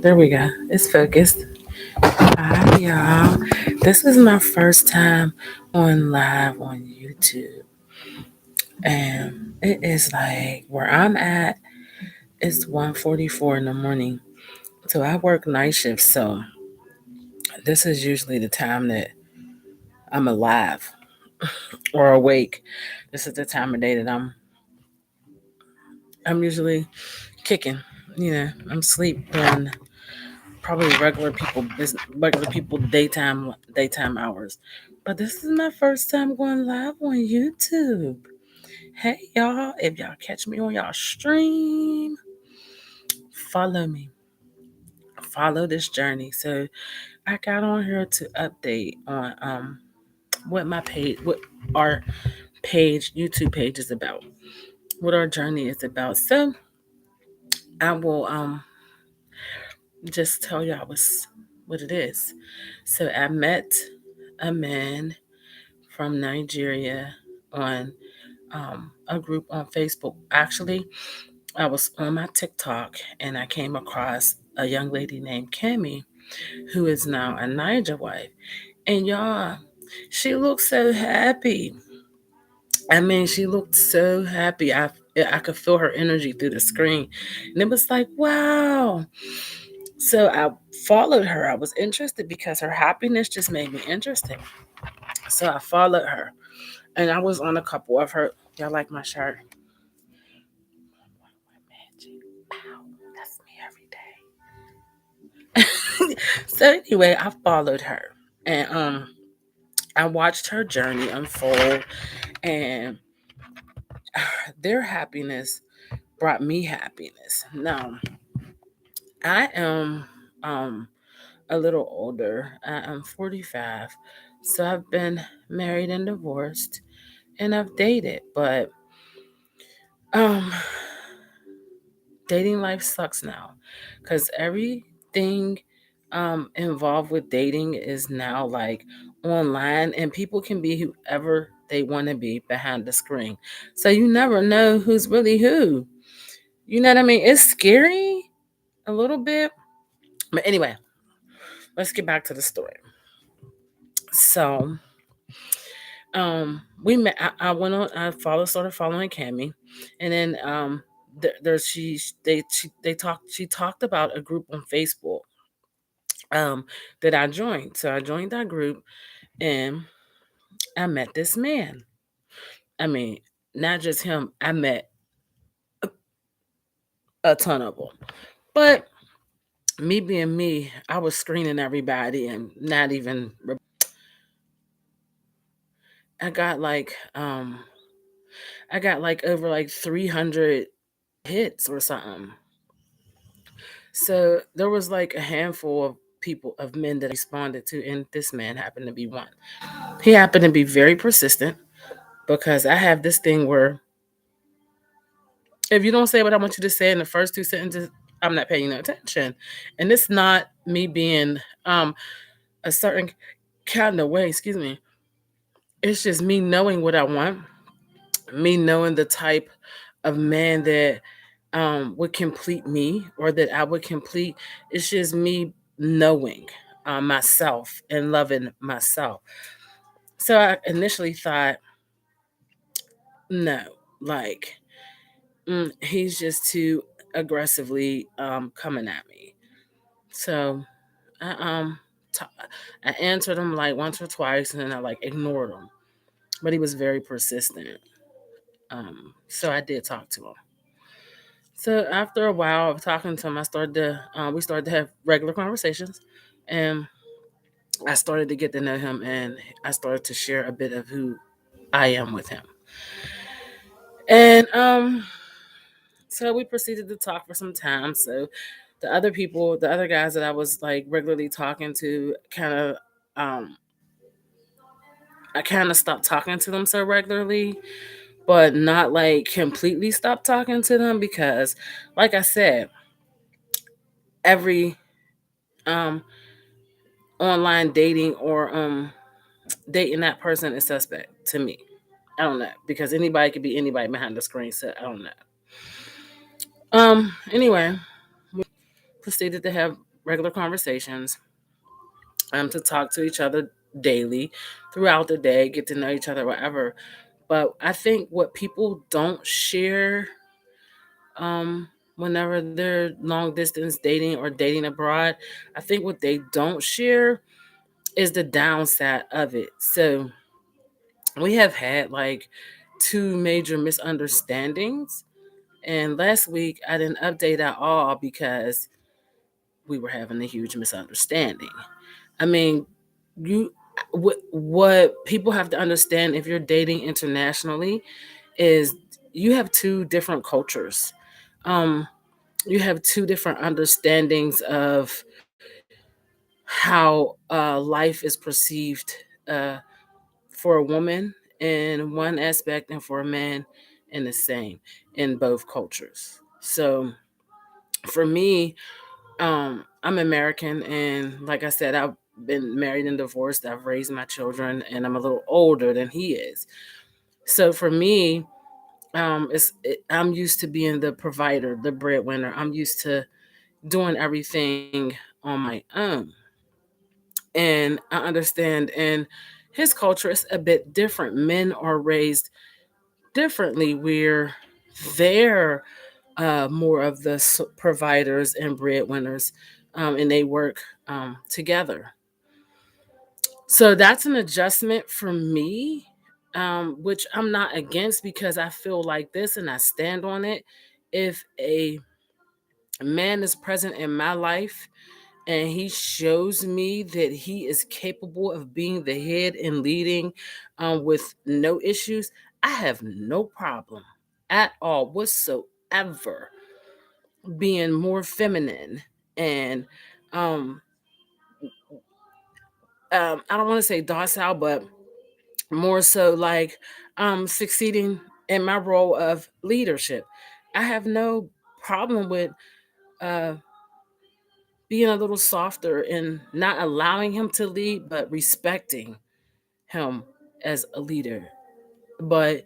There we go. It's focused. Hi, y'all. This is my first time on live on YouTube. And it is like where I'm at, it's 1:44 in the morning. So I work night shifts. So this is usually the time that I'm alive or awake. This is the time of day that I'm usually kicking. I'm asleep during probably regular people daytime hours. But this is my first time going live on YouTube. Hey y'all, if y'all catch me on y'all stream, follow me. Follow this journey. So I got on here to update on what our YouTube page is about. What our journey is about. So I will just tell y'all what it is. So I met a man from Nigeria on a group on Facebook. Actually, I was on my TikTok and I came across a young lady named Kimmy, who is now a Niger wife. And y'all, she looked so happy. I mean, she looked so happy. I could feel her energy through the screen. And it was like, wow. So I followed her. I was interested because her happiness just made me interested. So I followed her. And I was on a couple of her. Y'all like my shirt? That's me every day. So anyway, I followed her. And I watched her journey unfold, and their happiness brought me happiness. Now, I am a little older. I am 45. So I've been married and divorced, and I've dated, but um dating life sucks now cuz everything involved with dating is now like online, and people can be whoever they want to be behind the screen. So you never know who's really who. You know what I mean? It's scary a little bit. But anyway, let's get back to the story. So, we met. I went on. Started following Cammy, and then there they talked. She talked about a group on Facebook that I joined. So I joined that group, and I met this man. I mean, not just him. I met a ton of them, but me being me, I was screening everybody and not even. I got like over like 300 hits or something. So there was like a handful of people of men that I responded to, and this man happened to be one. He happened to be very persistent because I have this thing where if you don't say what I want you to say in the first two sentences, I'm not paying no attention. And it's not me being a certain kind of way, excuse me. It's just me knowing what I want, me knowing the type of man that would complete me or that I would complete. It's just me knowing myself and loving myself. So I initially thought, no, like he's just too aggressively coming at me. So I t- I answered him like once or twice, and then I like ignored him. But he was very persistent. So I did talk to him. So after a while of talking to him, we started to have regular conversations, and I started to get to know him, and I started to share a bit of who I am with him. And so we proceeded to talk for some time. So the other guys that I was like regularly talking to, um, I kind of stopped talking to them so regularly, but not like completely stopped talking to them because, like I said, every um online dating or dating that person is suspect to me. I don't know because anybody could be anybody behind the screen. So I don't know. Anyway, we proceeded to have regular conversations, to talk to each other daily throughout the day, get to know each other, whatever. But I think what people don't share, whenever they're long distance dating or dating abroad, I think what they don't share is the downside of it. So we have had like two major misunderstandings. And last week I didn't update at all because we were having a huge misunderstanding. I mean, you what people have to understand if you're dating internationally is you have two different cultures. Um, you have two different understandings of how life is perceived uh, for a woman in one aspect and for a man in the same in both cultures. So for me, I'm American, and like I said, I've been married and divorced. I've raised my children, and I'm a little older than he is. So for me, I'm used to being the provider, the breadwinner. I'm used to doing everything on my own, and I understand. In his culture, it's a bit different. Men are raised differently, where they're more of the providers and breadwinners, and they work together. So that's an adjustment for me, which I'm not against because I feel like this and I stand on it. If a man is present in my life and he shows me that he is capable of being the head and leading with no issues, I have no problem at all whatsoever being more feminine and um I don't want to say docile, but more so like succeeding in my role of leadership. I have no problem with uh being a little softer and not allowing him to lead, but respecting him as a leader. But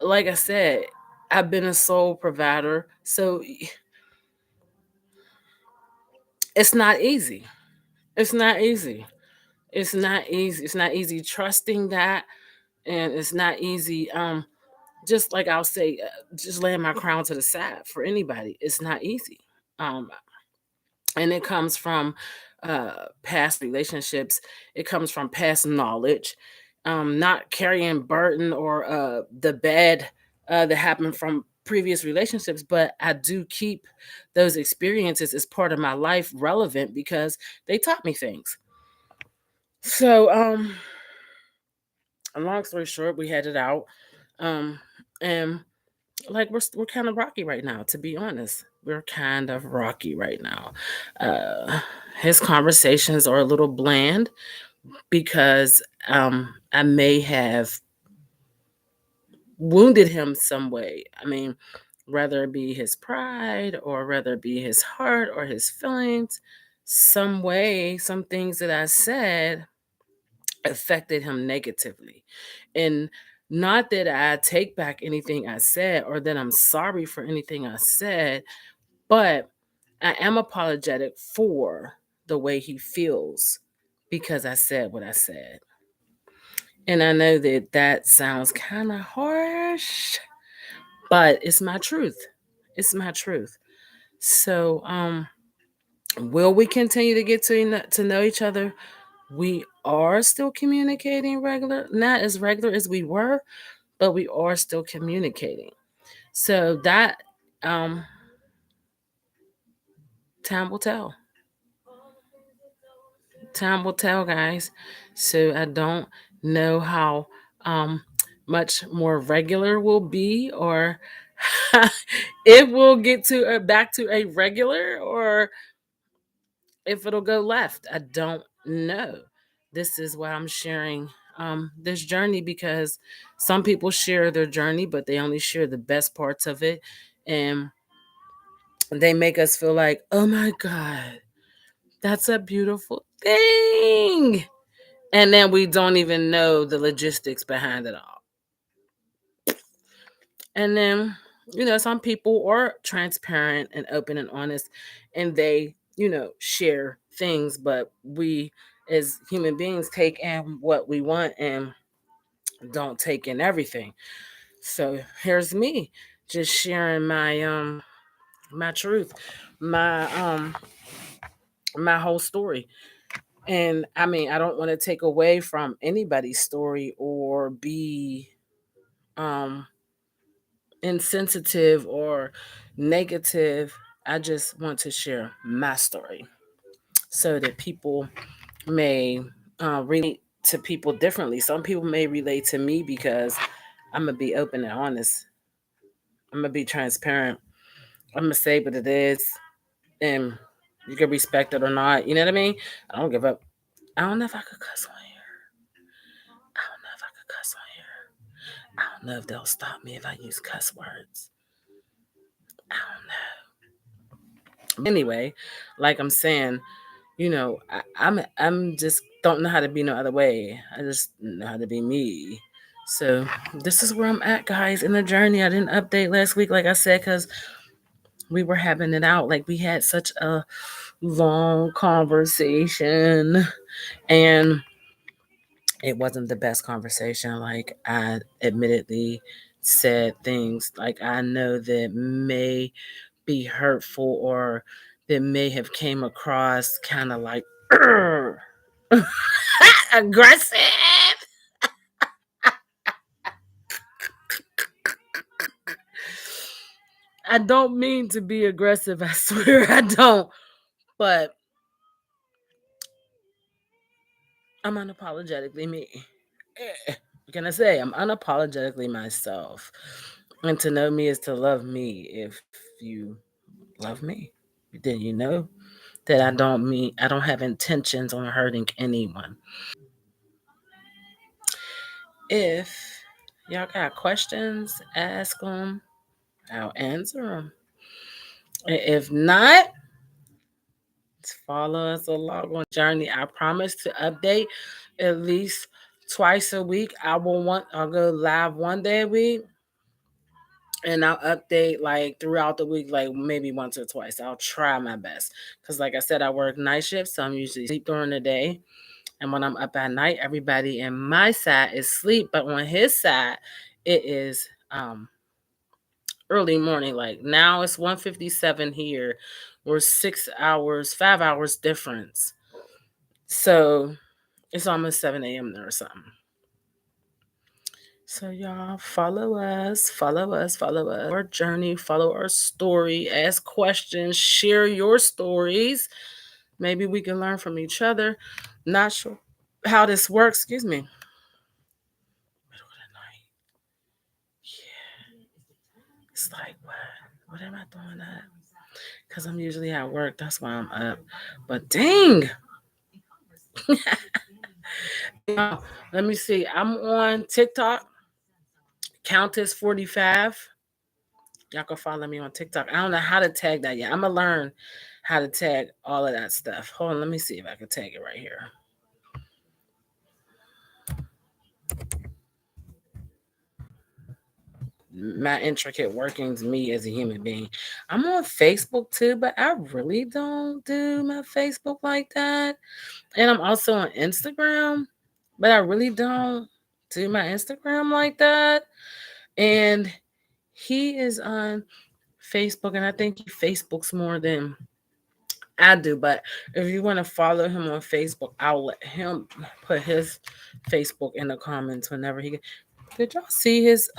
like I said, I've been a sole provider, so it's not easy. It's not easy. It's not easy. It's not easy trusting that, and it's not easy. Just like I'll say, just laying my crown to the side for anybody. It's not easy. Um, and it comes from past relationships. It comes from past knowledge, not carrying burden or the bad that happened from previous relationships, but I do keep those experiences as part of my life relevant because they taught me things. So long story short, we had it out, um and like we're kind of rocky right now, to be honest. We're kind of rocky right now. uh his conversations are a little bland because I may have wounded him some way. I mean, whether it be his pride or whether it be his heart or his feelings, some way, some things that I said affected him negatively. And not that I take back anything I said or that I'm sorry for anything I said, but I am apologetic for the way he feels because I said what I said. And I know that that sounds kind of harsh, but it's my truth. It's my truth. So, will we continue to get to know each other? We are still communicating regular, not as regular as we were, but we are still communicating. So that um time will tell. Time will tell, guys. So I don't know how um much more regular will be, or it will get to back to a regular, or if it'll go left. I don't know. This is why I'm sharing this journey, because some people share their journey, but they only share the best parts of it, and they make us feel like, oh my God, that's a beautiful thing. And then we don't even know the logistics behind it all. And then, some people are transparent and open and honest, and they, share things, but we as human beings take in what we want and don't take in everything. So here's me just sharing my truth, my my whole story. And I mean, I don't want to take away from anybody's story or be um insensitive or negative. I just want to share my story so that people may relate to people differently. Some people may relate to me because I'm gonna be open and honest. I'm gonna be transparent. I'm gonna say what it is, and you can respect it or not. You know what I mean? I don't give up. I don't know if I could cuss on here. I don't know if I could cuss on here. I don't know if they'll stop me if I use cuss words. I don't know. Anyway, like I'm saying, I'm just don't know how to be no other way. I just know how to be me. So this is where I'm at, guys, in the journey. I didn't update last week, like I said, because we were having it out. Like we had such a long conversation, and it wasn't the best conversation. Like I admittedly said things like I know that may be hurtful or that may have came across kind of like aggressive. I don't mean to be aggressive. I swear I don't. But I'm unapologetically me. What can I say? I'm unapologetically myself. And to know me is to love me. If you love me, then you know that I don't have intentions on hurting anyone. If y'all got questions, ask them. I'll answer them. If not, follow us along on journey. I promise to update at least twice a week. I'll go live one day a week, and I'll update like throughout the week, like maybe once or twice. I'll try my best. Cause like I said, I work night shifts, so I'm usually sleep during the day. And when I'm up at night, everybody in my side is sleep. But on his side, it is early morning. Like now it's 1:57 here. We're 6 hours, 5 hours difference. So it's almost 7 a.m. there or something. So y'all follow us, follow us. Our journey, follow our story, ask questions, share your stories. Maybe we can learn from each other. Not sure how this works. Excuse me. Middle of the night. Yeah. It's like what? What am I doing up? Because I'm usually at work. That's why I'm up. But dang. Now, let me see. I'm on TikTok. Countess45. Y'all can follow me on TikTok. I don't know how to tag that yet. I'm gonna learn how to tag all of that stuff. Hold on, let me see if I can tag it right here. My intricate workings, me as a human being. I'm on Facebook too, but I really don't do my Facebook like that. And I'm also on Instagram, but I really don't do my Instagram like that. And he is on Facebook, and I think he Facebooks more than I do. But if you want to follow him on Facebook, I'll let him put his Facebook in the comments whenever he. Did y'all see his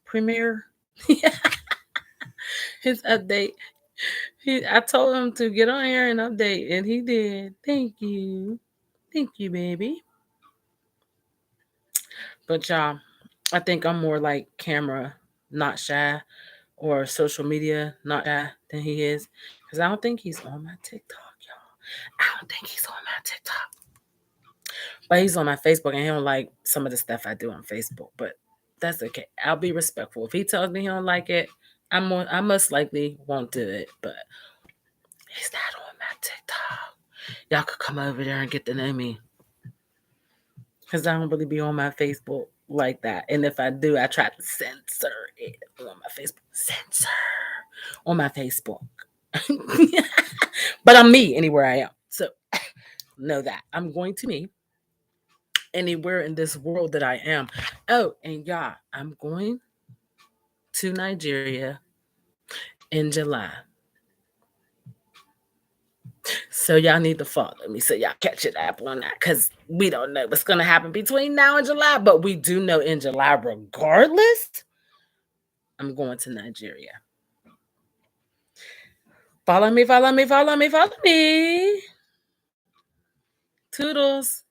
premiere? His update. I told him to get on here and update, and he did. Thank you, baby. But y'all, I think I'm more like camera, not shy, or social media, not shy than he is, because I don't think he's on my TikTok, y'all. I don't think he's on my TikTok. But he's on my Facebook, and he don't like some of the stuff I do on Facebook. But that's okay. I'll be respectful. If he tells me he don't like it, I most likely won't do it. But he's not on my TikTok. Y'all could come over there and get to know me, because I don't really be on my Facebook like that. And if I do, I try to censor it on my Facebook. Censor on my Facebook. But I'm me anywhere I am. So know that I'm going to me anywhere in this world that I am. Oh, and y'all, I'm going to Nigeria in July. So y'all need to follow me so y'all catch it up on that, because we don't know what's going to happen between now and July, but we do know in July, regardless, I'm going to Nigeria. Follow me, follow me, follow me, follow me. Toodles.